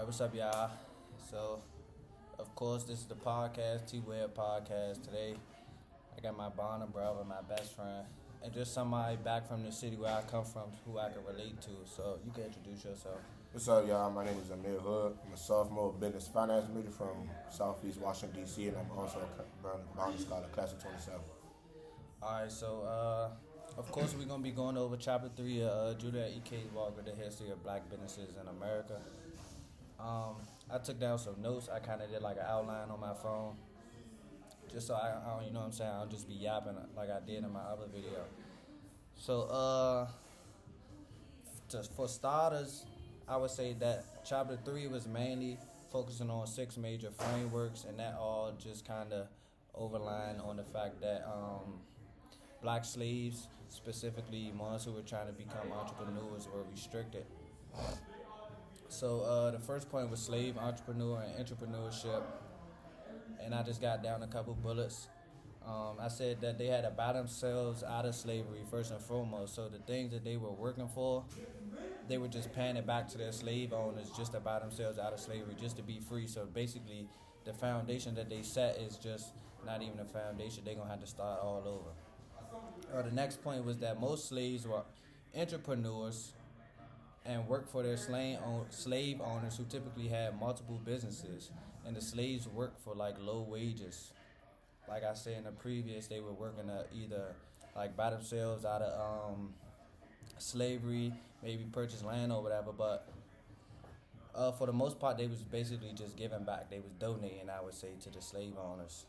Alright, what's up, y'all? So, of course, this is the podcast, T-Web Podcast. Today, I got my bond brother, my best friend, and just somebody back from the city where I come from who I can relate to. So, you can introduce yourself. What's up, y'all? My name is Amir. I'm a sophomore business finance major from Southeast Washington, D.C., and I'm also a Bond Scholar, class of 27. Alright, so, of course, we're going to be going over Chapter 3 of Judah E.K. Walker, The History of Black Businesses in America. I took down some notes. I kind of did like an outline on my phone, just so I don't, you know what I'm saying, I don't just be yapping like I did in my other video. So, for starters, I would say that Chapter 3 was mainly focusing on 6 major frameworks, and that all just kind of overlined on the fact that black slaves, specifically ones who were trying to become entrepreneurs, were restricted. So the first point was slave, entrepreneur, and entrepreneurship, and I just got down a couple bullets. I said that they had to buy themselves out of slavery first and foremost. So the things that they were working for, they were just paying it back to their slave owners just to buy themselves out of slavery, just to be free. So basically, the foundation that they set is just not even a foundation. They're going to have to start all over. The next point was that most slaves were entrepreneurs and worked for their slave owners who typically had multiple businesses. And the slaves worked for like low wages. Like I said in the previous, they were working to either like buy themselves out of slavery, maybe purchase land or whatever. But for the most part, they was basically just giving back. They was donating, I would say, to the slave owners.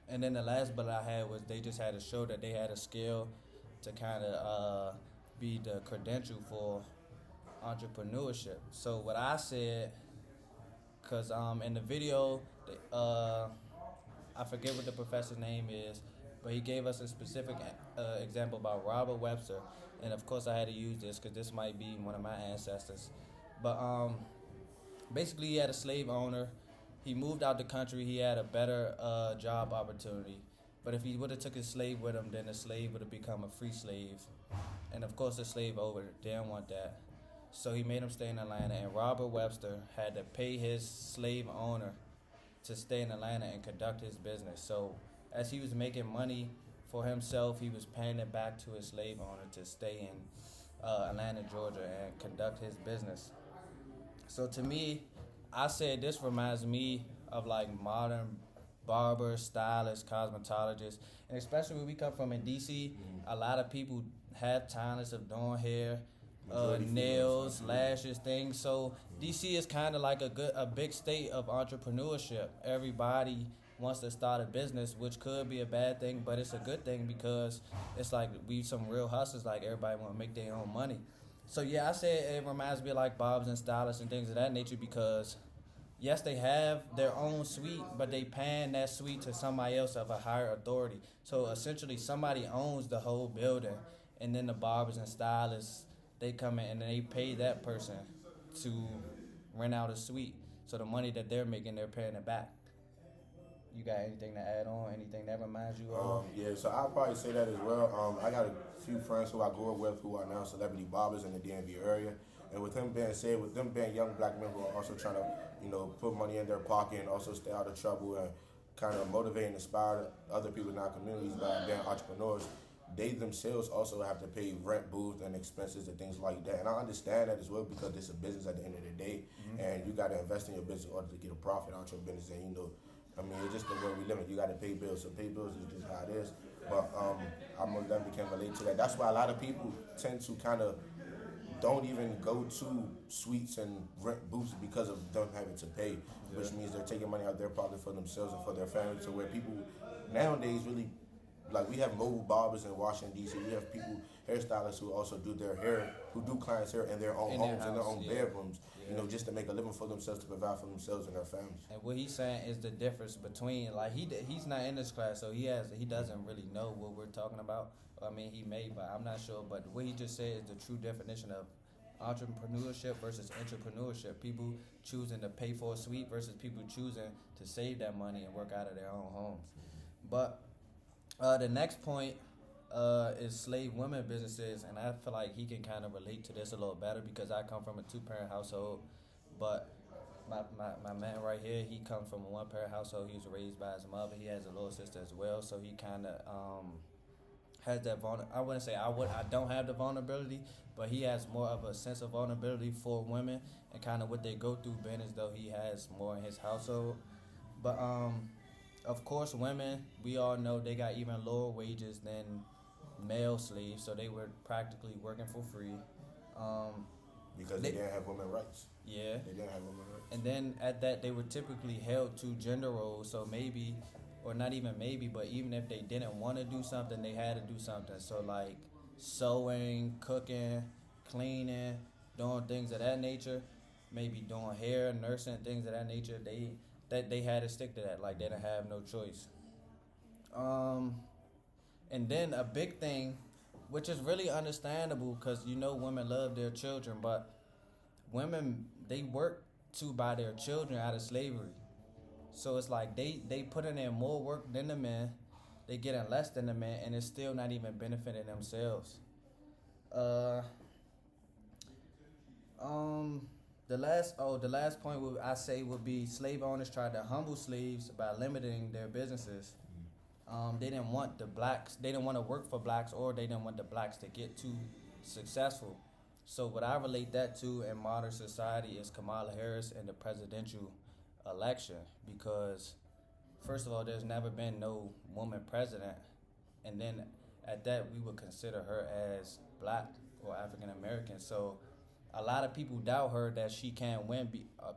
And then the last bullet I had was they just had to show that they had a skill to kind of be the credential for entrepreneurship. So what I said, because in the video, I forget what the professor's name is, but he gave us a specific example about Robert Webster, and of course I had to use this because this might be one of my ancestors. But basically, he had a slave owner. He moved out the country. He had a better job opportunity. But if he would have took his slave with him, then the slave would have become a free slave. And of course, the slave owner didn't want that. So he made him stay in Atlanta, and Robert Webster had to pay his slave owner to stay in Atlanta and conduct his business. So as he was making money for himself, he was paying it back to his slave owner to stay in Atlanta, Georgia, and conduct his business. So to me, I said this reminds me of like modern barbers, stylists, cosmetologists, and especially when we come from in DC, a lot of people have talents of doing hair, nails, lashes, things. So DC is kind of like a big state of entrepreneurship. Everybody wants to start a business, which could be a bad thing, but it's a good thing because it's like we some real hustlers. Like everybody want to make their own money. So yeah, I say it reminds me of like barbers and stylists and things of that nature because yes, they have their own suite, but they paying that suite to somebody else of a higher authority. So essentially, somebody owns the whole building, and then the barbers and stylists, they come in and they pay that person to rent out a suite. So the money that they're making, they're paying it back. You got anything to add on? Anything that reminds you of? Yeah, so I'll probably say that as well. I got a few friends who I grew up with who are now celebrity barbers in the DMV area. And with them being said, with them being young black men who are also trying to, put money in their pocket and also stay out of trouble and kind of motivate and inspire other people in our communities by being entrepreneurs, they themselves also have to pay rent, booths, and expenses and things like that. And I understand that as well because it's a business at the end of the day, and you got to invest in your business in order to get a profit out your business. And it's just the way we live. You got to pay bills, so pay bills is just how it is. But I most definitely can relate to that. That's why a lot of people tend to kind of don't even go to suites and rent booths because of them having to pay, which means they're taking money out of their pocket for themselves and for their family. To where people nowadays really, like we have mobile barbers in Washington D.C. We have people, hairstylists who also do their hair, who do clients' hair in their own homes, in their own bedrooms, just to make a living for themselves, to provide for themselves and their families. And what he's saying is the difference between, like he's not in this class, so he doesn't really know what we're talking about. I mean, he may, but I'm not sure. But what he just said is the true definition of entrepreneurship versus entrepreneurship. People choosing to pay for a suite versus people choosing to save that money and work out of their own homes. But the next point is slave women businesses, and I feel like he can kind of relate to this a little better because I come from a two-parent household, but my man right here, he comes from a one-parent household. He was raised by his mother. He has a little sister as well, so he kind of has that I wouldn't say I don't have the vulnerability, but he has more of a sense of vulnerability for women and kind of what they go through, being as though he has more in his household. But of course, women, we all know they got even lower wages than male slaves, so they were practically working for free. Because they didn't have women rights. Yeah. They didn't have women rights. And then at that, they were typically held to gender roles, so maybe, or not even maybe, but even if they didn't want to do something, they had to do something. So like sewing, cooking, cleaning, doing things of that nature, maybe doing hair, nursing, things of that nature, they had to stick to that. Like they didn't have no choice. And then a big thing, which is really understandable because women love their children, but women, they work to buy their children out of slavery. So it's like they putting in more work than the men, they getting less than the men, and it's still not even benefiting themselves. The last point I say would be slave owners tried to humble slaves by limiting their businesses. They didn't want they didn't want to work for blacks, or they didn't want the blacks to get too successful. So what I relate that to in modern society is Kamala Harris and the presidential election, because first of all, there's never been no woman president, and then at that we would consider her as black or African American. So a lot of people doubt her that she can't win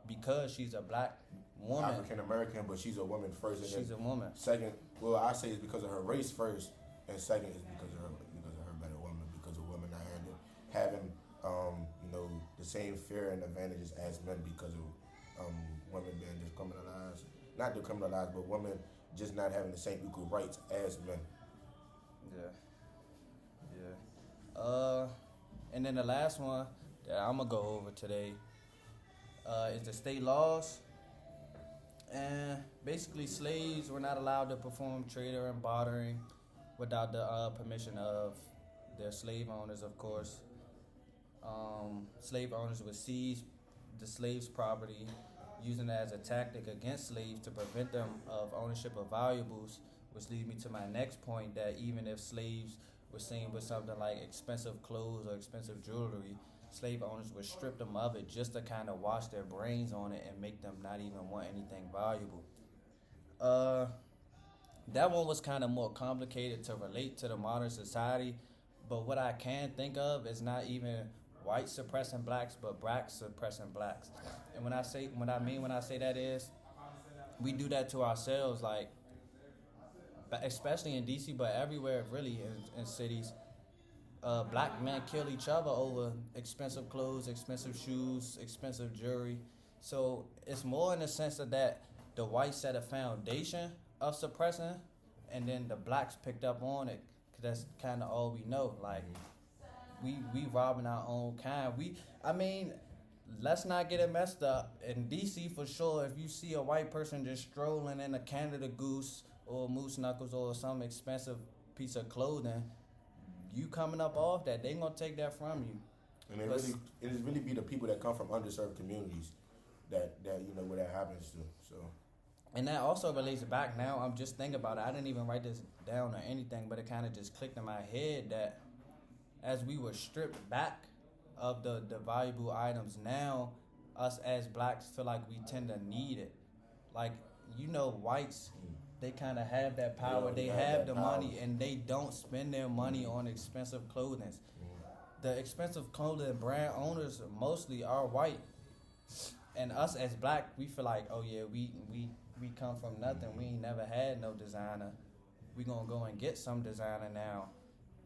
because she's a black woman. African American, but she's a woman first. And she's a woman. Second, well, I say it's because of her race first, and second is because of her better woman, because of women not having the same fear and advantages as men because of women being decriminalized, not decriminalized, but women just not having the same equal rights as men. Yeah. And then the last one that I'm gonna go over today is the state laws. And basically, slaves were not allowed to perform trading and bartering without the permission of their slave owners, of course. Slave owners would seize the slaves' property, using it as a tactic against slaves to prevent them of ownership of valuables, which leads me to my next point, that even if slaves were seen with something like expensive clothes or expensive jewelry, slave owners would strip them of it just to kind of wash their brains on it and make them not even want anything valuable. That one was kind of more complicated to relate to the modern society, but what I can think of is not even white suppressing blacks, but blacks suppressing blacks. And when I say that is, we do that to ourselves, like especially in DC, but everywhere really in cities. Black men kill each other over expensive clothes, expensive shoes, expensive jewelry. So it's more in the sense of that the whites set a foundation of suppressing, and then the blacks picked up on it, because that's kind of all we know. Like, we robbing our own kind. Let's not get it messed up. In DC, for sure, if you see a white person just strolling in a Canada Goose or Moose Knuckles or some expensive piece of clothing, you coming up off that, they gonna take that from you. And it really be the people that come from underserved communities that where that happens to. So. And that also relates back now. I'm just thinking about it. I didn't even write this down or anything, but it kind of just clicked in my head that as we were stripped back of the valuable items, now us as blacks feel like we tend to need it. Like, whites, they kind of have that power. Yeah, they have the money, and they don't spend their money on expensive clothing. The expensive clothing brand owners mostly are white. And us as black, we feel like, oh yeah, we come from nothing. We ain't never had no designer. We gonna go and get some designer now.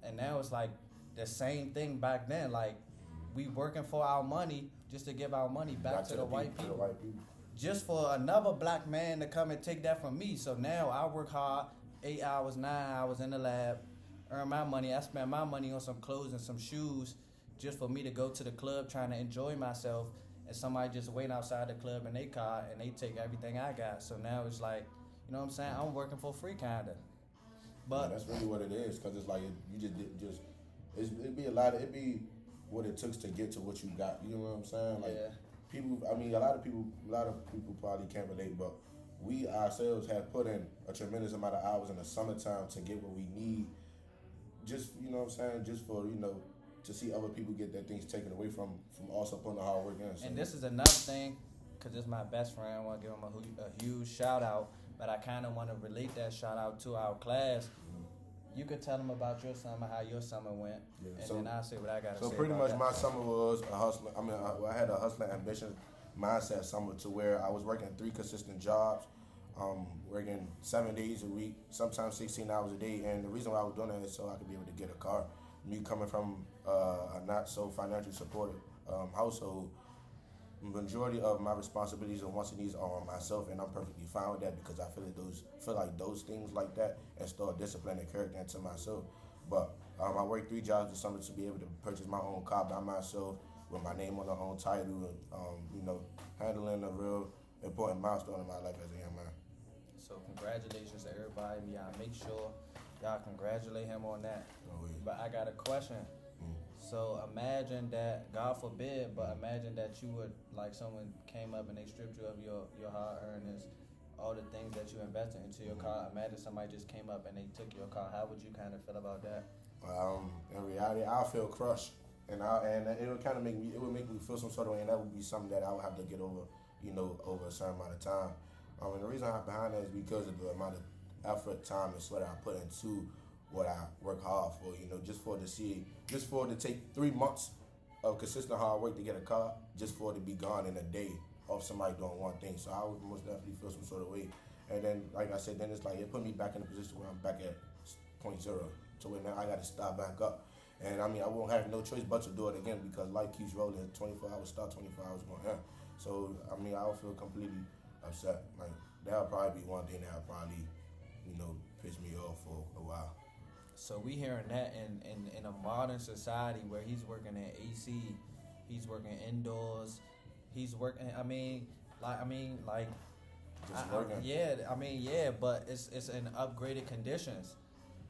And now it's like the same thing back then. Like, we working for our money just to give our money back to the white people. Just for another black man to come and take that from me. So now I work hard, 8 hours, 9 hours in the lab, earn my money. I spend my money on some clothes and some shoes just for me to go to the club trying to enjoy myself. And somebody just waiting outside the club in their car and they take everything I got. So now it's like, you know what I'm saying? I'm working for free, kind of. But that's really what it is, because it's like you just it'd be what it took to get to what you got. You know what I'm saying? Like people, I mean, a lot of people probably can't relate, but we ourselves have put in a tremendous amount of hours in the summertime to get what we need. Just you know what I'm saying? Just for to see other people get their things taken away from also putting the hard work in. So. And this is another thing, because this is my best friend. I want to give him a huge shout out, but I kind of want to relate that shout out to our class. You could tell them about your summer, how your summer went, and then I'll say what I got to say. So pretty about much that. my summer was a hustler. I mean, I had a hustling ambition mindset summer to where I was working 3 consistent jobs, working 7 days a week, sometimes 16 hours a day. And the reason why I was doing that is so I could be able to get a car. Me coming from a not so financially supported household, majority of my responsibilities and wants and needs are on myself, and I'm perfectly fine with that because I feel like those things like that install discipline and character into myself. But I worked 3 jobs this summer to be able to purchase my own car by myself with my name on the own title, and handling a real important milestone in my life as a young man. So congratulations to everybody. Y'all make sure y'all congratulate him on that. But I got a question. So imagine that, God forbid, but imagine that you would, like someone came up and they stripped you of your hard earnings, all the things that you invested into your car. Imagine somebody just came up and they took your car. How would you kind of feel about that? In reality, I'll feel crushed, and it would kind of make me feel some sort of way, and that would be something that I would have to get over, over a certain amount of time. And the reason I'm behind that is because of the amount of effort, time, and sweat I put into what I work hard for, just for it to take 3 months of consistent hard work to get a car, just for it to be gone in a day of somebody doing one thing. So I would most definitely feel some sort of way. And then, like I said, then it's like it put me back in a position where I'm back at point zero, to where now I got to start back up. And I mean, I won't have no choice but to do it again because life keeps rolling. 24 hours start, 24 hours going end. So I mean, I would feel completely upset. Like that'll probably be one thing that'll probably, piss me off for a while. So we hearing that in a modern society where he's working at AC, he's working indoors, he's working. Just working. But it's in upgraded conditions,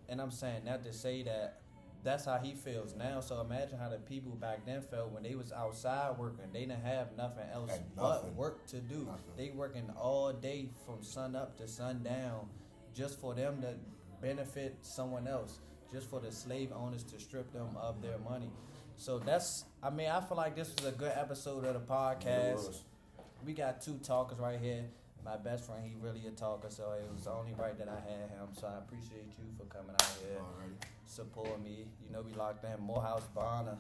and I'm saying that to say that that's how he feels now. So imagine how the people back then felt when they was outside working. They didn't have nothing else but work to do. They working all day from sun up to sundown, just for them to benefit someone else, just for the slave owners to strip them of their money. So I feel like this was a good episode of the podcast. We got 2 talkers right here. My best friend, he really a talker, so it was only right that I had him. So I appreciate you for coming out here, supporting me. We locked in Morehouse Bonner,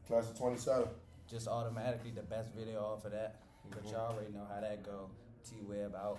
class of 27. just automatically the best video off of that. But y'all already know how that go. T-Web out.